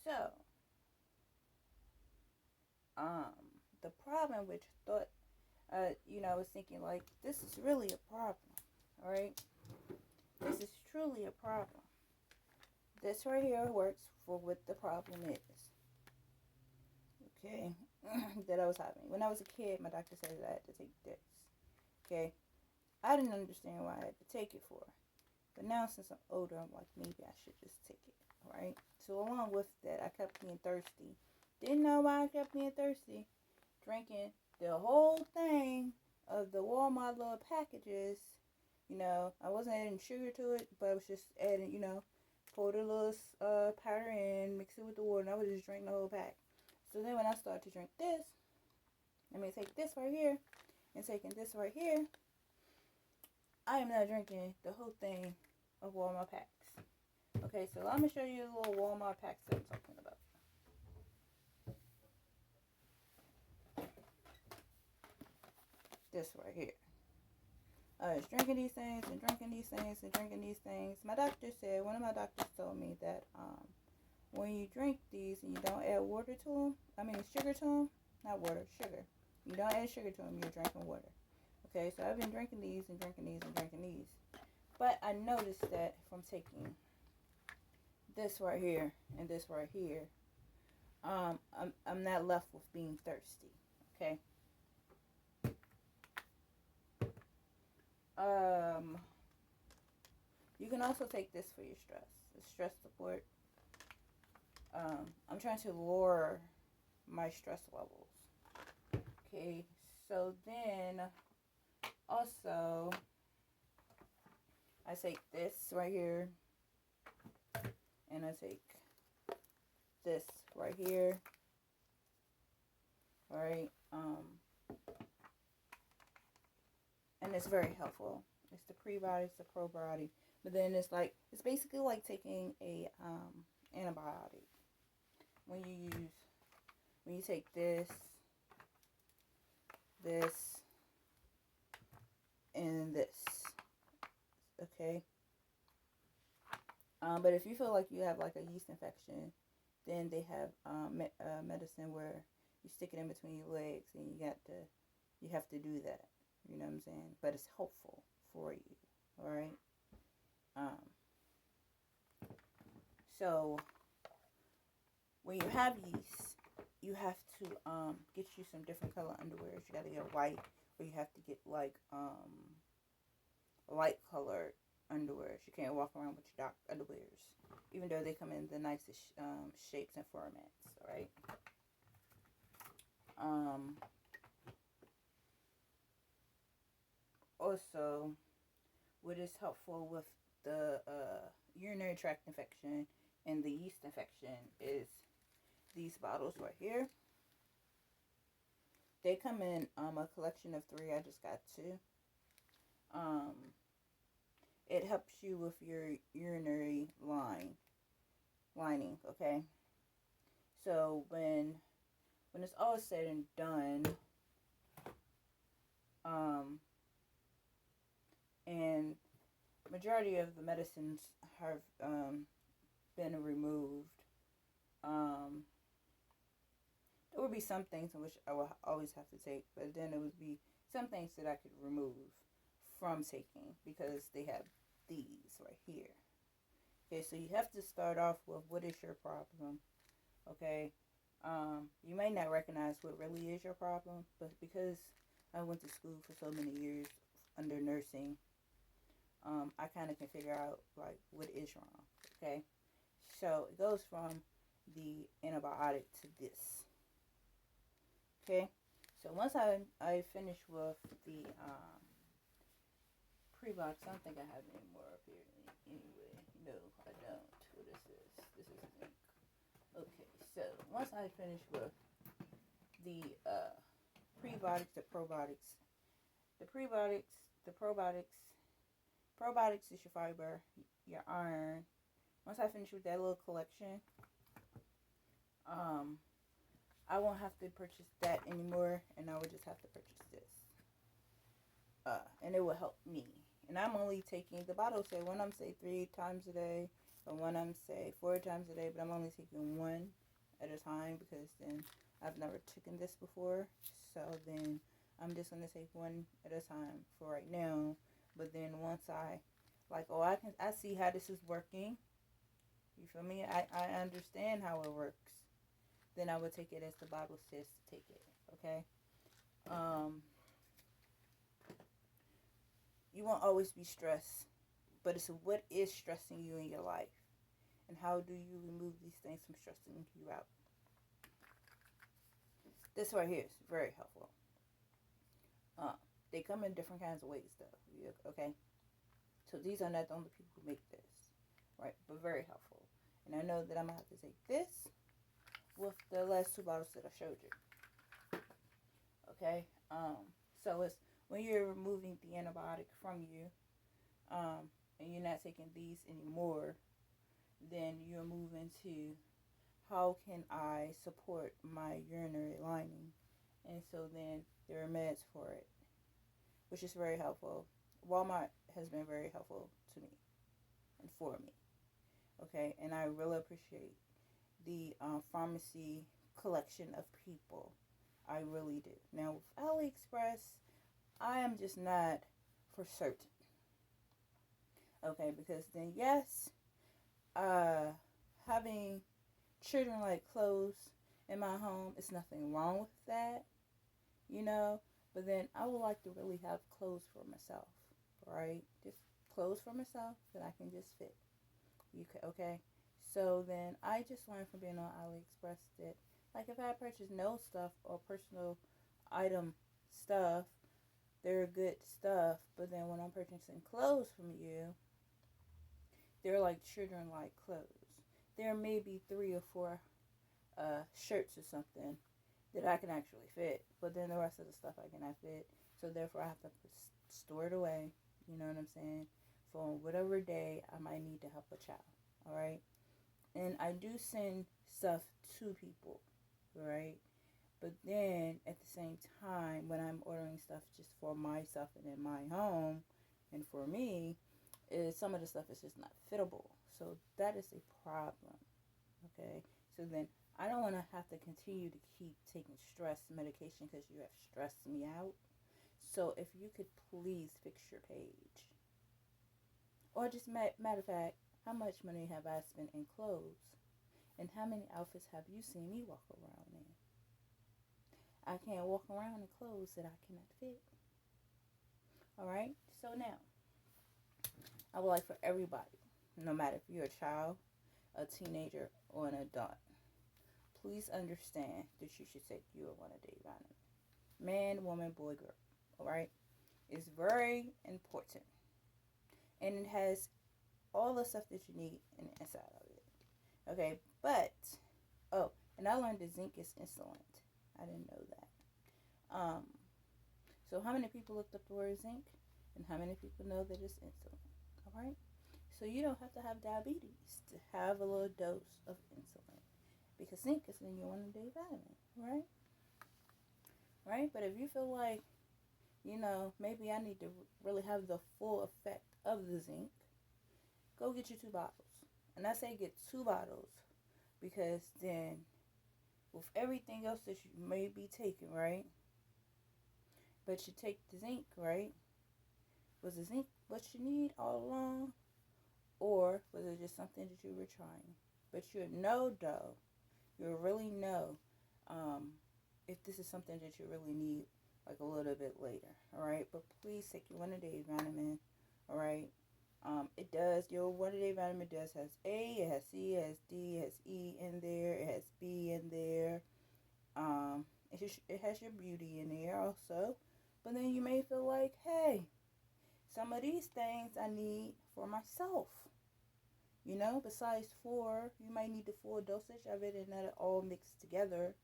So, um, the problem, which thought, I was thinking like, this is really a problem, all right? This is truly a problem. This right here works for what the problem is, okay? That I was having. When I was a kid, my doctor said that I had to take this, okay? I didn't understand why I had to take it for. But now, since I'm older, I'm like, maybe I should just take it, right? So, along with that, I kept being thirsty. Didn't know why I kept being thirsty. Drinking the whole thing of the Walmart little packages. I wasn't adding sugar to it, but I was just adding, pour the little powder in, mix it with the water, and I would just drink the whole pack. So then when I started to drink this, take this right here, and taking this right here, I am now drinking the whole thing of Walmart packs. Okay, so I'm going to show you the little Walmart packs that I'm talking about. This right here. I was drinking these things and drinking these things and drinking these things. One of my doctors told me that when you drink these and you don't add water to them, sugar to them, not water, sugar. You don't add sugar to them, you're drinking water. Okay, so I've been drinking these and drinking these and drinking these. But I noticed that from taking this right here and this right here, I'm not left with being thirsty. Okay. You can also take this for your stress. It's stress support. I'm trying to lower my stress levels. Okay, so then also I take this right here and I take this right here. Alright, and it's very helpful. It's the prebiotics, the probiotic, but then it's basically like taking a antibiotic. When you take this, and this, okay. But if you feel like you have like a yeast infection, then they have medicine where you stick it in between your legs, and you have to do that. You know what I'm saying? But it's helpful for you. All right. So when you have yeast, you have to get you some different color underwears. You got to get white, or you have to get like light colored underwears. You can't walk around with your dark underwears, even though they come in the nicest shapes and formats. All right. Also, what is helpful with the urinary tract infection and the yeast infection is these bottles right here. They come in a collection of 3. I just got 2. It helps you with your urinary lining, okay? So when it's all said and done, and majority of the medicines have been removed, there would be some things in which I will always have to take, but then there would be some things that I could remove from taking because they have these right here. Okay, so you have to start off with what is your problem. Okay, you may not recognize what really is your problem, but because I went to school for so many years under nursing, I kind of can figure out like what is wrong. Okay, so it goes from the antibiotic to this. Okay, so once I finish with the pre-box, I don't think I have any more up here anyway. No, I don't. What is this? This is zinc. Okay, so once I finish with the prebiotics, the probiotics, probiotics is your fiber, your iron. Once I finish with that little collection, I won't have to purchase that anymore, and I would just have to purchase this. And it will help me. And I'm only taking, the bottle say when I'm say 3 times a day, But one I'm say 4 times a day, but I'm only taking one at a time because then I've never taken this before. So then I'm just gonna take one at a time for right now. But then once I like, oh, I see how this is working. You feel me? I understand how it works. Then I would take it as the Bible says to take it. Okay. You won't always be stressed, but it's what is stressing you in your life, and how do you remove these things from stressing you out. This right here is very helpful. Uh, they come in different kinds of ways, though. Okay, so these are not the only people who make this, right? But very helpful. And I know that I'm gonna have to take this with the last 2 bottles that I showed you. Okay. So it's when you're removing the antibiotic from you, and you're not taking these anymore, then you'll move into how can I support my urinary lining, and so then there are meds for it, which is very helpful. Walmart has been very helpful to me and for me. Okay, and I really appreciate the pharmacy collection of people. I really do. Now with AliExpress, I am just not for certain. Okay, because then yes, having children like clothes in my home is nothing wrong with that, you know. But then I would like to really have clothes for myself, right? Just clothes for myself that I can just fit. Okay? So then I just learned from being on AliExpress that, like, if I purchase nail stuff or personal item stuff, they're good stuff. But then when I'm purchasing clothes from you, they're like children like clothes. There may be 3 or 4 shirts or something that I can actually fit, but then the rest of the stuff I cannot fit. So therefore, I have to store it away. You know what I'm saying? For whatever day I might need to help a child. All right, and I do send stuff to people, right? But then at the same time, when I'm ordering stuff just for myself and in my home, and for me, is some of the stuff is just not fittable. So that is a problem. Okay, so then I don't want to have to continue to keep taking stress medication because you have stressed me out. So if you could please fix your page, or just matter of fact, how much money have I spent in clothes, and how many outfits have you seen me walk around in? I can't walk around in clothes that I cannot fit. All right. So now, I would like for everybody, no matter if you're a child, a teenager, or an adult, please understand that you should take you a one-a-day vitamin. Man, woman, boy, girl. All right. It's very important, and it has all the stuff that you need in the inside of it. Okay, but and I learned that zinc is insulin. I didn't know that. So how many people looked up the word zinc, and how many people know that it's insulin? All right. So you don't have to have diabetes to have a little dose of insulin, because zinc is in your one-a-day vitamin, right? Right. But if you feel like, maybe I need to really have the full effect of the zinc, go get your 2 bottles. And I say get 2 bottles because then with everything else that you may be taking, right? But you take the zinc, right? Was the zinc what you need all along? Or was it just something that you were trying? But you'll know, though. You'll really know if this is something that you really need, like a little bit later. All right? But please take your one-a-day vitamin. All right? Your one-a-day vitamin has A, it has C, it has D, it has E in there, it has B in there. It has your beauty in there also. But then you may feel like, hey, some of these things I need for myself. Besides 4, you might need the full dosage of it and not it all mixed together.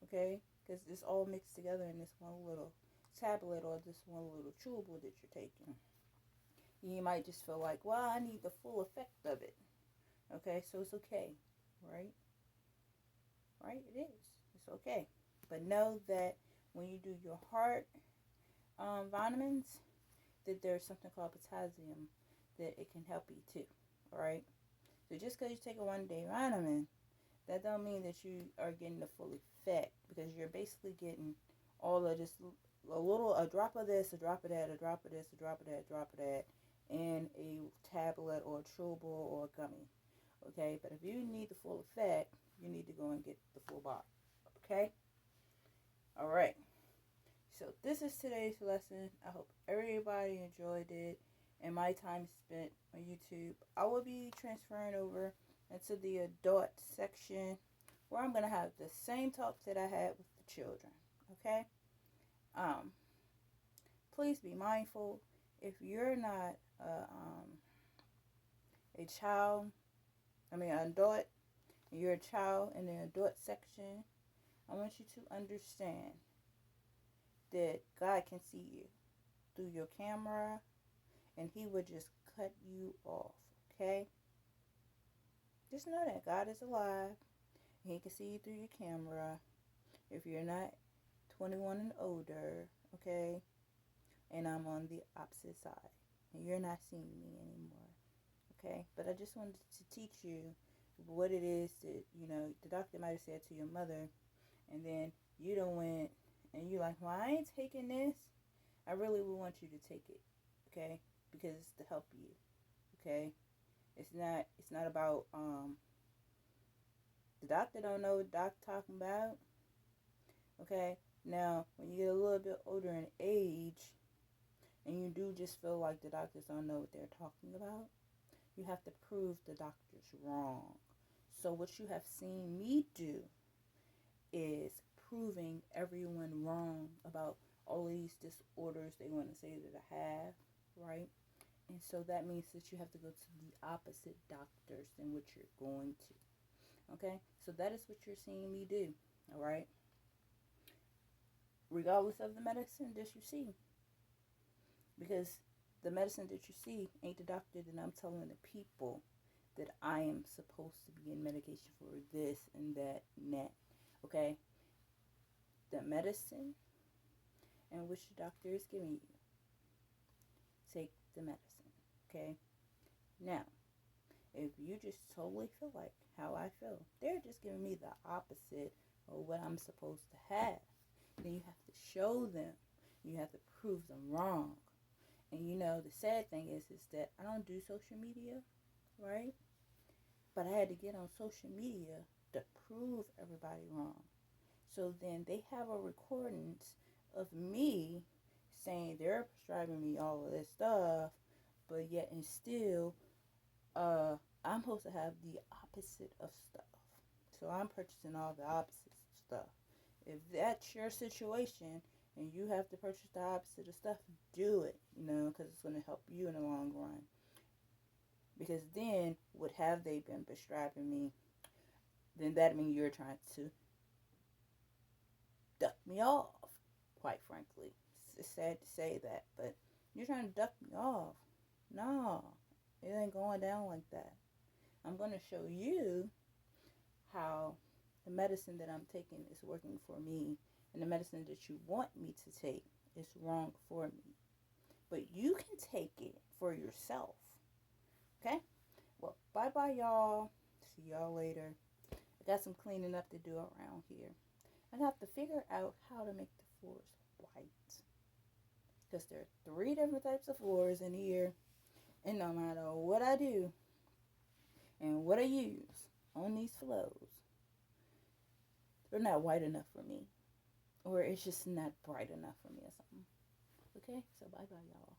Okay? Because it's all mixed together in this one little tablet or this one little chewable that you're taking. You might just feel like, well, I need the full effect of it. Okay? So it's okay. Right? Right? It is. It's okay. But know that when you do your heart vitamins, that there's something called potassium that it can help you too. All right? So just because you take a 1-day vitamin, that don't mean that you are getting the full effect, because you're basically getting all of this, a drop of this, a drop of that, a drop of this, a drop of that, a drop of that, in a tablet or a chewable or a gummy. Okay, but if you need the full effect, you need to go and get the full bottle. Okay? All right. So this is today's lesson. I hope everybody enjoyed it and my time spent on YouTube. I will be transferring over into the adult section, where I'm going to have the same talks that I had with the children. Okay? Please be mindful. If you're not a child, an adult, and you're a child in the adult section, I want you to understand that God can see you through your camera, and He would just cut you off. Okay? Just know that God is alive, and He can see you through your camera. If you're not 21 and older, okay, and I'm on the opposite side, and you're not seeing me anymore, okay? But I just wanted to teach you what it is that, the doctor might have said to your mother, and then you done went, and you're like, well, I ain't taking this. I really would want you to take it, okay? Because it's to help you, okay? It's not about, the doctor don't know what the doctor talking about, okay? Now, when you get a little bit older in age, and you do just feel like the doctors don't know what they're talking about, you have to prove the doctors wrong. So what you have seen me do is proving everyone wrong about all these disorders they want to say that I have, right? And so that means that you have to go to the opposite doctors than what you're going to, okay? So that is what you're seeing me do, all right? Regardless of the medicine that you see. Because the medicine that you see ain't the doctor that I'm telling the people that I am supposed to be in medication for this and that and that, okay? The medicine and which the doctor is giving you, take the medicine, okay? Now, if you just totally feel like how I feel, they're just giving me the opposite of what I'm supposed to have, then you have to show them. You have to prove them wrong. And the sad thing is that I don't do social media, right? But I had to get on social media to prove everybody wrong. So then they have a recordings of me saying they're prescribing me all of this stuff, but yet and still, I'm supposed to have the opposite of stuff. So I'm purchasing all the opposite stuff. If that's your situation and you have to purchase the opposite of stuff, do it, because it's going to help you in the long run. Because then, what have they been prescribing me? Then that means you're trying to duck me off, quite frankly. It's sad to say that, but you're trying to duck me off. No, it ain't going down like that. I'm going to show you how the medicine that I'm taking is working for me, and the medicine that you want me to take is wrong for me. But you can take it for yourself. Okay? Well, bye-bye, y'all. See y'all later. I got some cleaning up to do around here. I have to figure out how to make the floors white. Because there are 3 different types of floors in here. And no matter what I do and what I use on these floors, they're not white enough for me. Or it's just not bright enough for me or something. Okay? So bye-bye, y'all.